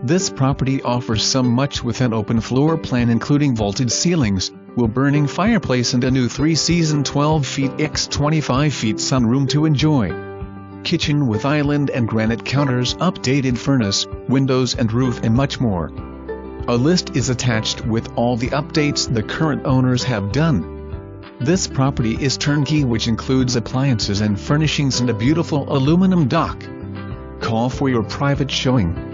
This property offers so much with an open floor plan including vaulted ceilings, wood-burning fireplace and a new 3-season 12 feet x 25 feet sunroom to enjoy. Kitchen with island and granite counters, updated furnace, windows and roof and much more. A list is attached with all the updates the current owners have done. This property is turnkey, which includes appliances and furnishings and a beautiful aluminum dock. Call for your private showing.